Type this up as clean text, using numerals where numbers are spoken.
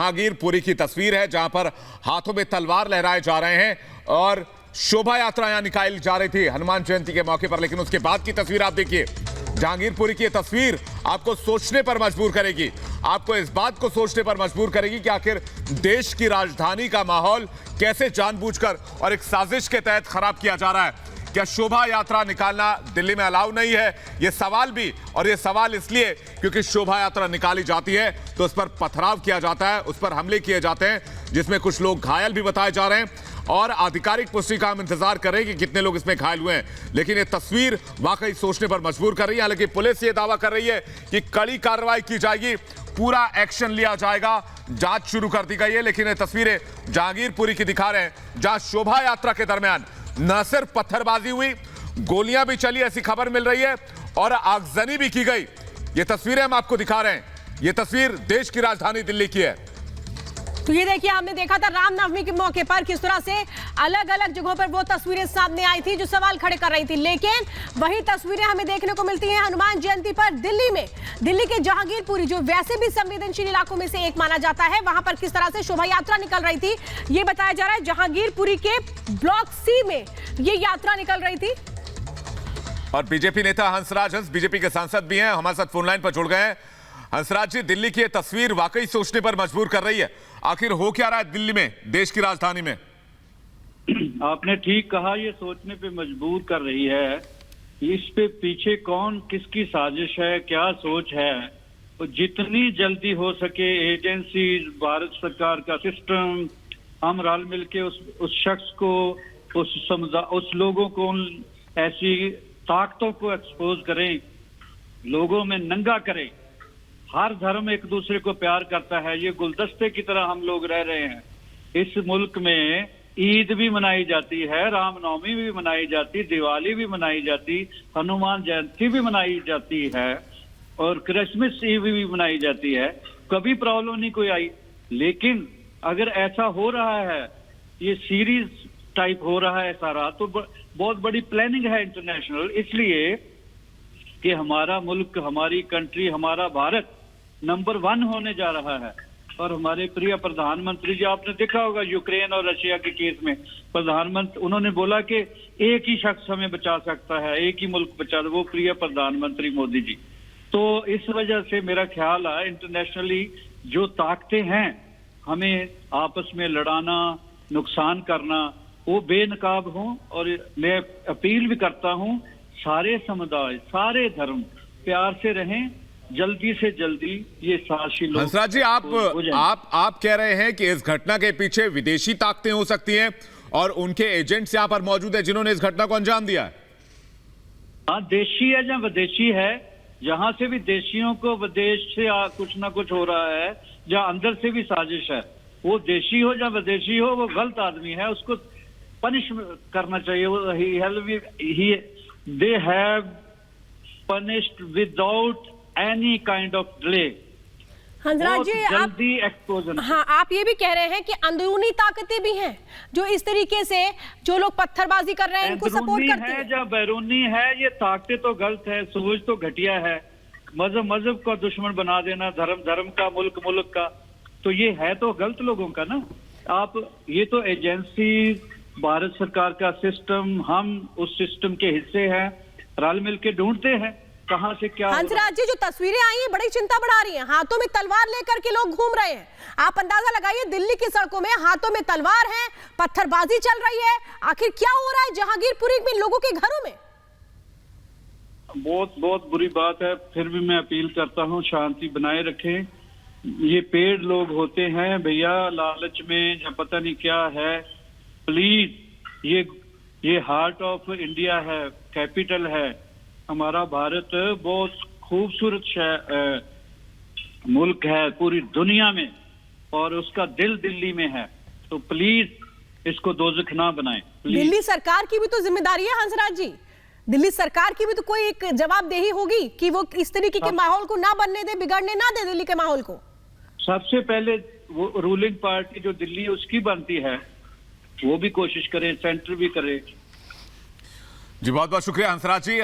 जहांगीरपुरी की तस्वीर है जहां पर हाथों में तलवार लहराए जा रहे हैं और शोभा यात्रा यहां निकाली जा रही थी हनुमान जयंती के मौके पर। लेकिन उसके बाद की तस्वीर आप देखिए, जहांगीरपुरी की तस्वीर आपको सोचने पर मजबूर करेगी, आपको इस बात को सोचने पर मजबूर करेगी कि आखिर देश की राजधानी का माहौल कैसे जानबूझकर और एक साजिश के तहत खराब किया जा रहा है। क्या शोभा यात्रा निकालना दिल्ली में अलाउ नहीं है, यह सवाल भी, और यह सवाल इसलिए क्योंकि शोभा यात्रा निकाली जाती है तो उस पर पथराव किया जाता है, उस पर हमले किए जाते हैं, जिसमें कुछ लोग घायल भी बताए जा रहे हैं और आधिकारिक पुष्टि का हम इंतजार कर रहे हैं कि कितने लोग इसमें घायल हुए हैं। लेकिन ये तस्वीर वाकई सोचने पर मजबूर कर रही है। हालांकि पुलिस ये दावा कर रही है कि कड़ी कार्रवाई की जाएगी, पूरा एक्शन लिया जाएगा, जांच शुरू कर दी गई है। लेकिन ये तस्वीरें जहांगीरपुरी की दिखा रहे हैं जहां शोभा यात्रा के दरमियान न सिर्फ पत्थरबाजी हुई, गोलियां भी चली, ऐसी खबर मिल रही है, और आगजनी भी की गई। ये तस्वीरें हम आपको दिखा रहे हैं, ये तस्वीर देश की राजधानी दिल्ली की है। तो ये देखिए, आपने देखा था रामनवमी के मौके पर किस तरह से अलग अलग जगहों पर वो तस्वीरें सामने आई थी जो सवाल खड़े कर रही थी। लेकिन वही तस्वीरें हमें देखने को मिलती हैं हनुमान जयंती पर दिल्ली में। दिल्ली के जहांगीरपुरी, जो वैसे भी संवेदनशील इलाकों में से एक माना जाता है, वहां पर किस तरह से शोभा यात्रा निकल रही थी। ये बताया जा रहा है जहांगीरपुरी के ब्लॉक सी में ये यात्रा निकल रही थी। और बीजेपी नेता हंसराज हंस, बीजेपी के सांसद भी हैं, हमारे साथ फोन लाइन पर जुड़ गए हैं। हंसराज जी, दिल्ली की यह तस्वीर वाकई सोचने पर मजबूर कर रही है। आखिर हो क्या रहा है दिल्ली में, देश की राजधानी में? आपने ठीक कहा, ये सोचने पे मजबूर कर रही है। इस पे पीछे कौन किसकी साजिश है, क्या सोच है, तो जितनी जल्दी हो सके एजेंसी, भारत सरकार का सिस्टम, हम रल मिलके उस शख्स को, उस लोगों को, उन ऐसी ताकतों को एक्सपोज करें, लोगों में नंगा करें। हर धर्म एक दूसरे को प्यार करता है, ये गुलदस्ते की तरह हम लोग रह रहे हैं। इस मुल्क में ईद भी मनाई जाती है, रामनवमी भी मनाई जाती, दिवाली भी मनाई जाती, हनुमान जयंती भी मनाई जाती है और क्रिसमस ईव भी मनाई जाती है। कभी प्रॉब्लम नहीं कोई आई। लेकिन अगर ऐसा हो रहा है, ये सीरीज टाइप हो रहा है सारा, तो बहुत बड़ी प्लानिंग है इंटरनेशनल, इसलिए कि हमारा मुल्क, हमारी कंट्री, हमारा भारत नंबर 1 होने जा रहा है। और हमारे प्रिय प्रधानमंत्री जी, आपने देखा होगा यूक्रेन और रशिया के केस में प्रधानमंत्री, उन्होंने बोला कि एक ही शख्स हमें बचा सकता है, एक ही मुल्क बचा, वो प्रिय प्रधानमंत्री मोदी जी। तो इस वजह से मेरा ख्याल है इंटरनेशनली जो ताकतें हैं हमें आपस में लड़ाना, नुकसान करना, वो बेनकाब हों। और मैं अपील भी करता हूं, सारे समुदाय, सारे धर्म प्यार से रहें, जल्दी से जल्दी ये साजिशी लोग। हंसराज जी, आप कह रहे हैं कि इस घटना के पीछे विदेशी ताकतें हो सकती हैं और उनके एजेंट्स यहां पर मौजूद हैं जिन्होंने इस घटना को अंजाम दिया है। हाँ, देशी है या विदेशी है, जहां से भी देशियों को विदेश से कुछ ना कुछ हो रहा है, जहां अंदर से भी साजिश है, वो देशी हो या विदेशी हो, वो गलत आदमी है, उसको पनिश करना चाहिए। They have punished without any kind of delay. Hansraj ji, जल्दी एक्सपोजन। हाँ, आप ये भी कह रहे हैं कि अंदरूनी ताकतें भी हैं जो इस तरीके से, जो लोग पत्थरबाजी कर रहे हैं, इनको सपोर्ट करती हैं। या बैरूनी है, ये ताकतें तो गलत है, सोच तो घटिया है। मजहब का दुश्मन बना देना, धर्म का, मुल्क का, तो ये है तो गलत लोगों का ना। आप ये तो एजेंसी, भारत सरकार का सिस्टम, हम उस सिस्टम के हिस्से हैं, रल मिल के ढूंढते हैं कहां से क्या। हंसराज जी, जो तस्वीरें आई हैं बड़ी चिंता बढ़ा रही हैं। हाथों में तलवार लेकर के लोग घूम रहे हैं। आप अंदाजा लगाइए, दिल्ली की सड़कों में हाथों में तलवार है, पत्थरबाजी चल रही है। आखिर क्या हो रहा है जहांगीरपुरी में लोगों के घरों में? बहुत बुरी बात है। फिर भी मैं अपील करता हूं, शांति बनाए रखें। ये पेड़ लोग होते हैं भैया, लालच में या पता नहीं क्या है। प्लीज, ये हार्ट ऑफ इंडिया है, कैपिटल है हमारा भारत, बहुत खूबसूरत मुल्क है पूरी दुनिया में, और उसका दिल दिल्ली में है। तो प्लीज इसको दोज़ख ना बनाएं। दिल्ली सरकार की भी तो जिम्मेदारी है हंसराज जी, दिल्ली सरकार की भी तो कोई एक जवाबदेही होगी कि वो इस तरीके के माहौल को ना बनने दे, बिगड़ने ना दे दिल्ली के माहौल को। सबसे पहले वो रूलिंग पार्टी जो दिल्ली है उसकी बनती है, वो भी कोशिश करे, सेंटर भी करे। जी बहुत बहुत शुक्रिया हंसराज जी।